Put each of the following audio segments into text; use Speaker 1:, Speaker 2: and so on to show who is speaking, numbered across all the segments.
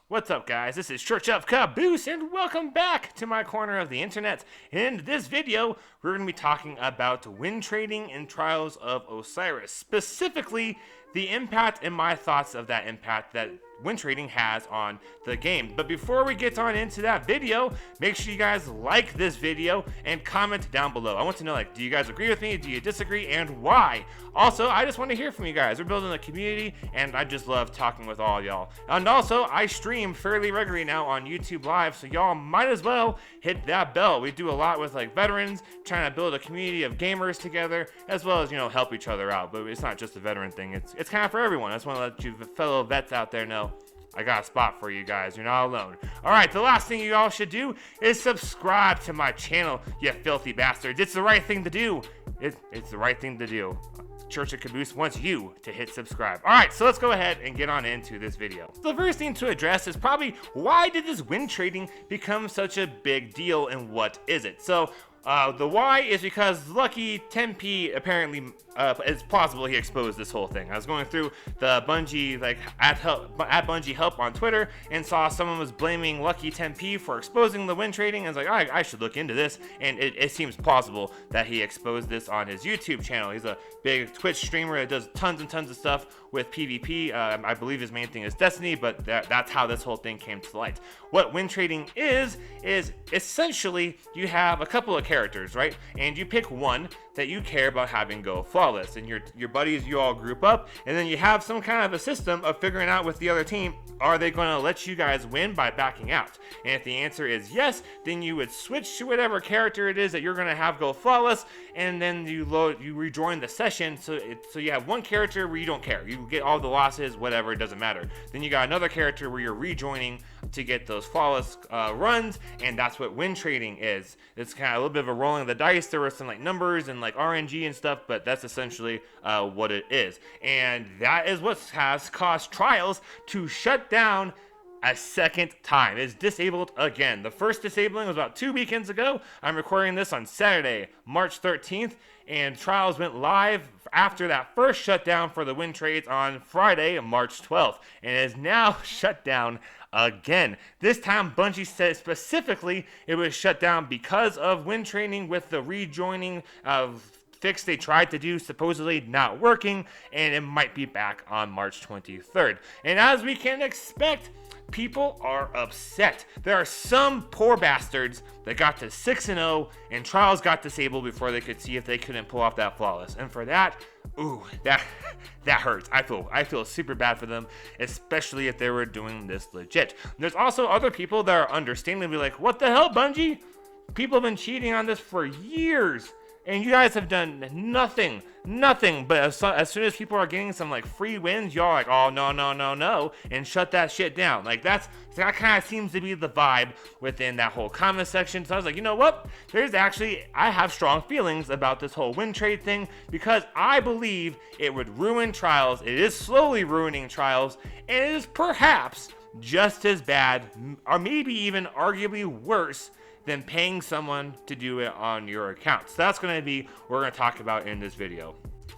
Speaker 1: What's up, guys? This is Church of Caboose, and welcome back to my corner of the internet. In this video, we're going to be talking about win trading in Trials of Osiris, specifically the impact and my thoughts of that impact that win trading has on the game. But before we get on into that video, make sure you guys like this video and comment down below. I want to know, do you guys agree with me? Do you disagree? And why? Also, I just want to hear from you guys. We're building a community, and I just love talking with all y'all. And also, I stream fairly regularly now on YouTube Live, so y'all might as well hit that bell. We do a lot with veterans, trying to build a community of gamers together, as well as, help each other out. But it's not just a veteran thing. It's kind of for everyone. I just want to let you fellow vets out there know I got a spot for you guys. You're not alone. Alright, the last thing you all should do is subscribe to my channel, you filthy bastards. It's the right thing to do. It's the right thing to do. Church of Caboose wants you to hit subscribe. Alright, so let's go ahead and get on into this video. The first thing to address is probably, why did this win trading become such a big deal, and what is it? So, the why is because Lucky 10p apparently, it's plausible he exposed this whole thing. I was going through the Bungie, at Bungie Help on Twitter, and saw someone was blaming Lucky 10p for exposing the win trading, and I was like, I should look into this, and it seems plausible that he exposed this on his YouTube channel. He's a big Twitch streamer that does tons and tons of stuff with PvP. I believe his main thing is Destiny, but that's how this whole thing came to light. What win trading is essentially you have a couple of characters, right? And you pick one that you care about having go flawless, and your buddies, you all group up, and then you have some kind of a system of figuring out with the other team, are they going to let you guys win by backing out? And if the answer is yes, then you would switch to whatever character it is that you're going to have go flawless, and then you rejoin the session, so you have one character where you don't care, you get all the losses, whatever, it doesn't matter. Then you got another character where you're rejoining to get those flawless runs, and that's what win trading is. It's kind of a little bit of a rolling of the dice. There were some numbers and RNG and stuff, but that's essentially what it is. And that is what has caused Trials to shut down a second time. It's disabled again. The first disabling was about 2 weekends ago. I'm recording this on Saturday, March 13th, and Trials went live after that first shutdown for the win trades on Friday, March 12th, and is now shut down again. This time Bungie said specifically it was shut down because of win trading, with the rejoining fix they tried to do supposedly not working, and it might be back on March 23rd. And as we can expect, people are upset. There are some poor bastards that got to 6-0 and Trials got disabled before they could see if they couldn't pull off that flawless. And for that, ooh, that hurts. I feel super bad for them, especially if they were doing this legit. There's also other people that are understandably like, what the hell, Bungie? People have been cheating on this for years, and you guys have done nothing. But as soon as people are getting some free wins, y'all are like, oh, no, and shut that shit down. That kind of seems to be the vibe within that whole comment section. So I was like, you know what? I have strong feelings about this whole win trade thing, because I believe it would ruin Trials. It is slowly ruining Trials, and it is perhaps just as bad, or maybe even arguably worse, than paying someone to do it on your account. So that's going to be what we're going to talk about in this video.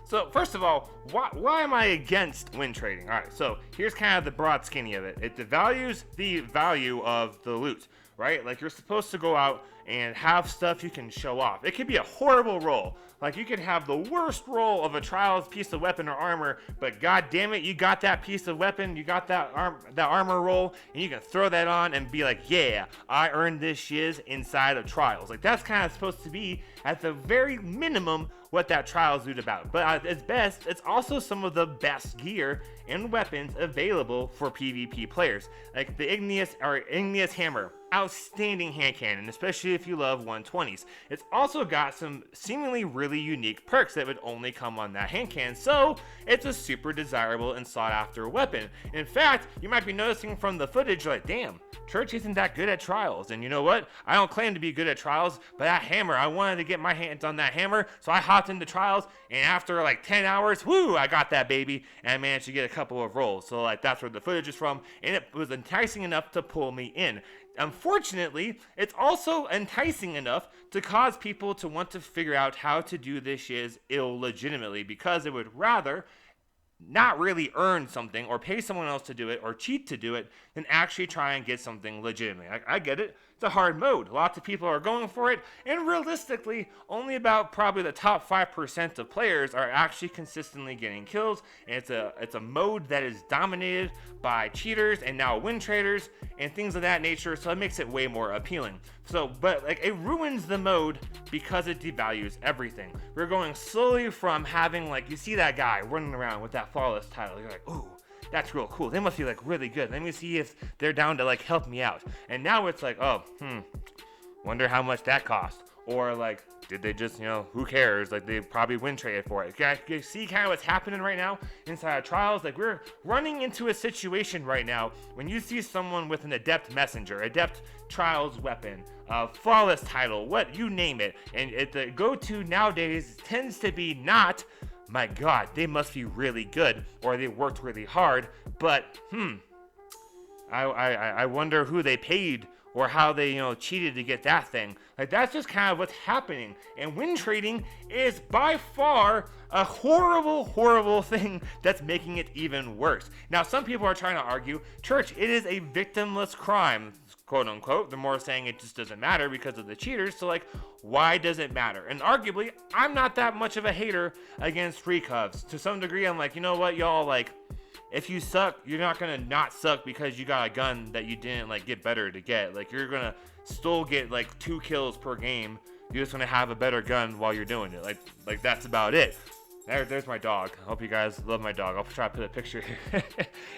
Speaker 1: So first of all, why am I against win trading? All right, so here's kind of the broad skinny of it. It devalues the value of the loot, right? You're supposed to go out and have stuff you can show off. It could be a horrible roll. You could have the worst roll of a Trials piece of weapon or armor, but god damn it, you got that piece of weapon, you got that armor roll, and you can throw that on and be like, yeah, I earned this shiz inside of Trials. That's kind of supposed to be, at the very minimum, what that Trials loot about. But at its best, it's also some of the best gear and weapons available for PvP players. The Igneous Hammer, outstanding hand cannon, especially if you love 120s. It's also got some seemingly really unique perks that would only come on that hand cannon, so it's a super desirable and sought after weapon. In fact, you might be noticing from the footage, damn, Church isn't that good at Trials. And you know what? I don't claim to be good at Trials, but that hammer, I wanted to get my hands on that hammer, so I hopped into Trials, and after 10 hours, whoo, I got that baby, and I managed to get a couple of rolls. So that's where the footage is from, and it was enticing enough to pull me in. Unfortunately, it's also enticing enough to cause people to want to figure out how to do this shiz illegitimately, because it would rather not really earn something or pay someone else to do it or cheat to do it than actually try and get something legitimately. I get it. It's a hard mode. Lots of people are going for it, and realistically, only about probably the top 5% of players are actually consistently getting kills. And it's a mode that is dominated by cheaters and now win traders and things of that nature, so it makes it way more appealing. But like, it ruins the mode because it devalues everything. We're going slowly from having, like, you see that guy running around with that flawless title, you're like, ooh, that's real cool. They must be like really good. Let me see if they're down to like help me out. And now it's like, oh, wonder how much that cost. Or like, did they just, who cares? Like, they probably win traded for it. You see kind of what's happening right now inside of Trials? Like, we're running into a situation right now when you see someone with an Adept Messenger, Adept Trials weapon, flawless title, what, you name it. And the go-to nowadays tends to be not, my God, they must be really good, or they worked really hard, but, I wonder who they paid or how they, cheated to get that thing. Like, that's just kind of what's happening. And win trading is by far a horrible, horrible thing that's making it even worse. Now, some people are trying to argue, Church, it is a victimless crime, quote unquote. They're more saying it just doesn't matter because of the cheaters. So, like, why does it matter? And arguably, I'm not that much of a hater against free covs. To some degree, I'm like, you know what, y'all, like, if you suck, you're not gonna not suck because you got a gun that you didn't like get better to get. Like, you're gonna still get like 2 kills per game. You're just gonna have a better gun while you're doing it. Like that's about it. There's my dog. I hope you guys love my dog. I'll try to put a picture here.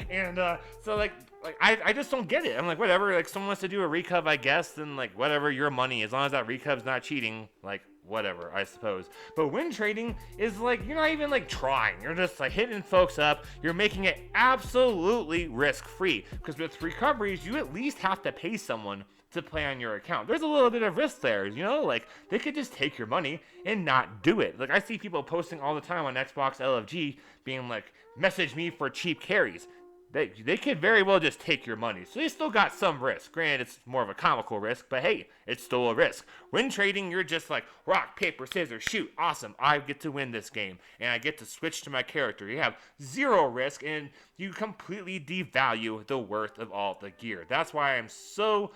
Speaker 1: And so like I just don't get it. I'm like, whatever. Like, someone wants to do a recov, I guess. Then like, whatever, your money. As long as that recov's not cheating, like, whatever, I suppose. But win trading is like, you're not even like trying. You're just like hitting folks up. You're making it absolutely risk free. Because with recoveries, you at least have to pay someone to play on your account. There's a little bit of risk there, like, they could just take your money and not do it. Like, I see people posting all the time on Xbox LFG being like, message me for cheap carries. They could very well just take your money. So they still got some risk. Granted, it's more of a comical risk, but hey, it's still a risk. When trading, you're just like, rock, paper, scissors, shoot. Awesome, I get to win this game. And I get to switch to my character. You have zero risk, and you completely devalue the worth of all the gear. That's why I'm so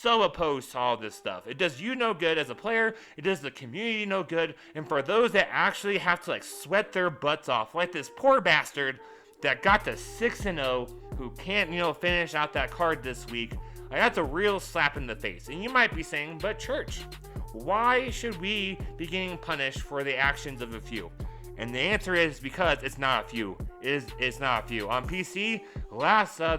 Speaker 1: opposed to all this stuff. It does you no good as a player. It does the community no good. And for those that actually have to like sweat their butts off, like this poor bastard that got to 6-0, who can't, finish out that card this week, like, that's a real slap in the face. And you might be saying, but Church, why should we be getting punished for the actions of a few? And the answer is because it's not a few. It's not a few. On PC,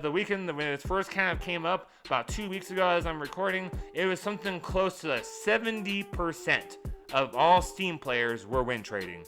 Speaker 1: the weekend when it first kind of came up, about 2 weeks ago as I'm recording, it was something close to 70% of all Steam players were win trading.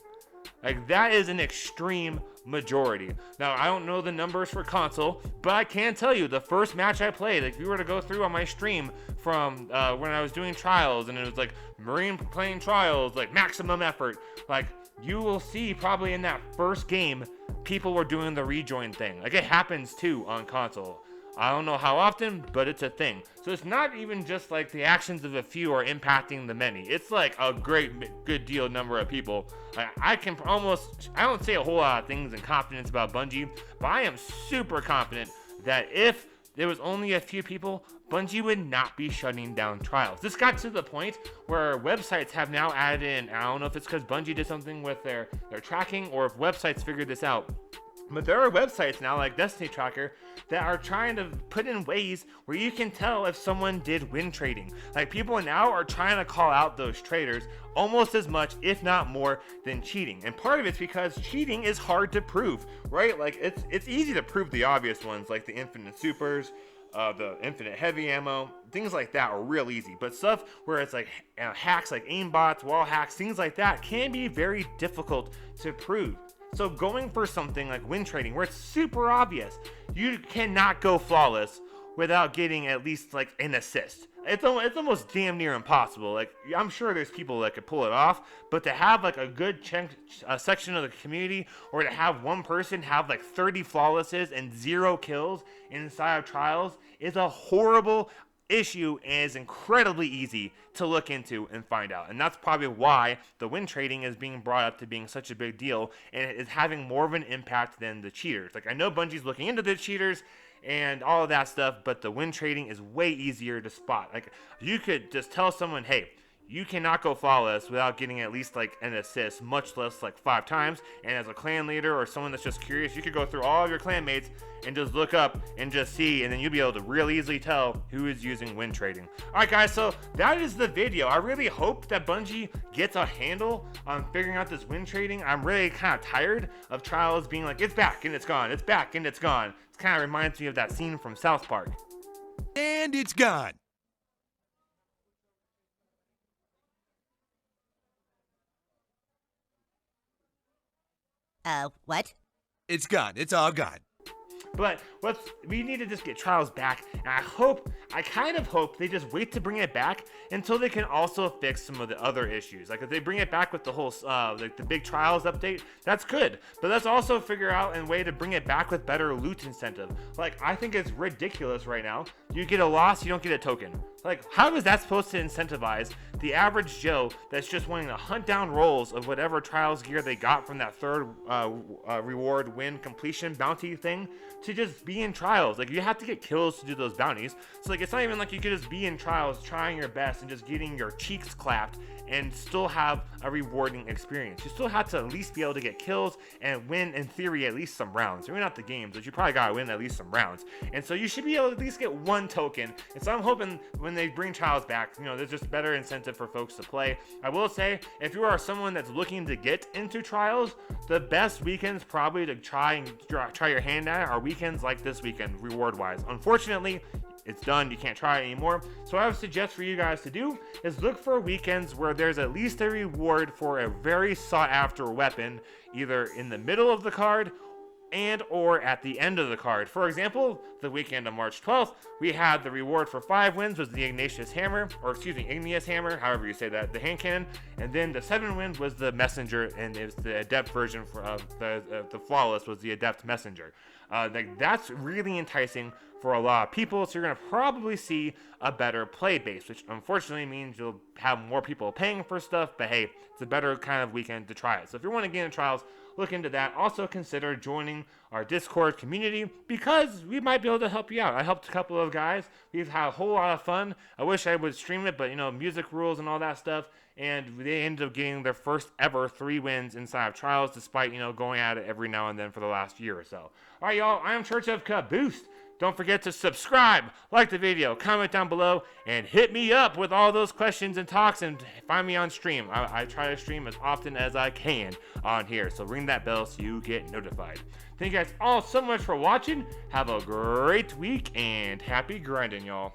Speaker 1: Like, that is an extreme majority. Now, I don't know the numbers for console, but I can tell you the first match I played, like, if you were to go through on my stream from when I was doing Trials, and it was like Marine playing Trials, like maximum effort, like, you will see probably in that first game, people were doing the rejoin thing. Like, it happens too on console. I don't know how often, but it's a thing. So it's not even just like the actions of a few are impacting the many. It's like a good deal number of people. I don't say a whole lot of things in confidence about Bungie, but I am super confident that if there was only a few people, Bungie would not be shutting down Trials. This got to the point where websites have now added in, I don't know if it's because Bungie did something with their tracking or if websites figured this out, but there are websites now like Destiny Tracker that are trying to put in ways where you can tell if someone did win trading. Like, people now are trying to call out those traders almost as much, if not more, than cheating. And part of it's because cheating is hard to prove, right? Like, it's easy to prove the obvious ones, like the infinite supers, the infinite heavy ammo, things like that are real easy. But stuff where it's like hacks like aimbots, wall hacks, things like that can be very difficult to prove. So going for something like win trading, where it's super obvious, you cannot go flawless without getting at least like an assist. It's almost damn near impossible. Like, I'm sure there's people that could pull it off, but to have like a good section of the community, or to have one person have like 30 flawlesses and 0 kills inside of Trials is a horrible, issue is incredibly easy to look into and find out. And that's probably why the win trading is being brought up to being such a big deal, and it is having more of an impact than the cheaters. Like, I know Bungie's looking into the cheaters and all of that stuff, but the win trading is way easier to spot. Like, you could just tell someone, hey, you cannot go flawless without getting at least like an assist, much less like 5 times. And as a clan leader or someone that's just curious, you could go through all of your clan mates and just look up and just see, and then you'll be able to real easily tell who is using win trading. Alright guys, so that is the video. I really hope that Bungie gets a handle on figuring out this win trading. I'm really kind of tired of Trials being like, it's back and it's gone, it's back and it's gone. It kind of reminds me of that scene from South Park.
Speaker 2: And it's gone.
Speaker 3: What?
Speaker 2: It's gone. It's all gone.
Speaker 1: But we need to just get Trials back, and I kind of hope they just wait to bring it back until they can also fix some of the other issues. Like, if they bring it back with the whole like the big Trials update, that's good. But let's also figure out a way to bring it back with better loot incentive. Like, I think it's ridiculous right now. You get a loss, you don't get a token. Like, how is that supposed to incentivize the average Joe that's just wanting to hunt down rolls of whatever Trials gear they got from that third reward win completion bounty thing to just be in Trials? Like, you have to get kills to do those bounties. So, like, it's not even like you could just be in Trials trying your best and just getting your cheeks clapped and still have a rewarding experience. You still have to at least be able to get kills and win, in theory, at least some rounds. Maybe not the games, but you probably gotta win at least some rounds. And so you should be able to at least get one token. And so I'm hoping when they bring Trials back, you know, there's just better incentive for folks to play. I will say, if you are someone that's looking to get into Trials, the best weekends probably to try your hand at are weekends like this weekend, reward-wise. Unfortunately, it's done. You can't try it anymore. So what I would suggest for you guys to do is look for weekends where there's at least a reward for a very sought after weapon, either in the middle of the card and or at the end of the card. For example, the weekend of March 12th, we had the reward for 5 wins was the Igneous Hammer, however you say that, the hand cannon, and then the 7 wins was the Messenger, and it was the Adept version of the Flawless was the Adept Messenger. Like, that's really enticing for a lot of people, so you're going to probably see a better play base, which unfortunately means you'll have more people paying for stuff, but hey, it's a better kind of weekend to try it. So if you want to get into Trials, look into that. Also consider joining our Discord community, because we might be able to help you out. I helped a couple of guys. We've had a whole lot of fun. I wish I would stream it, but you know, music rules and all that stuff, and they ended up getting their first ever 3 wins inside of Trials, despite, you know, going at it every now and then for the last year or so. All right, y'all, I am Church of Caboose. Don't forget to subscribe, like the video, comment down below, and hit me up with all those questions and talks, and find me on stream. I try to stream as often as I can on here, so ring that bell so you get notified. Thank you guys all so much for watching. Have a great week, and happy grinding, y'all.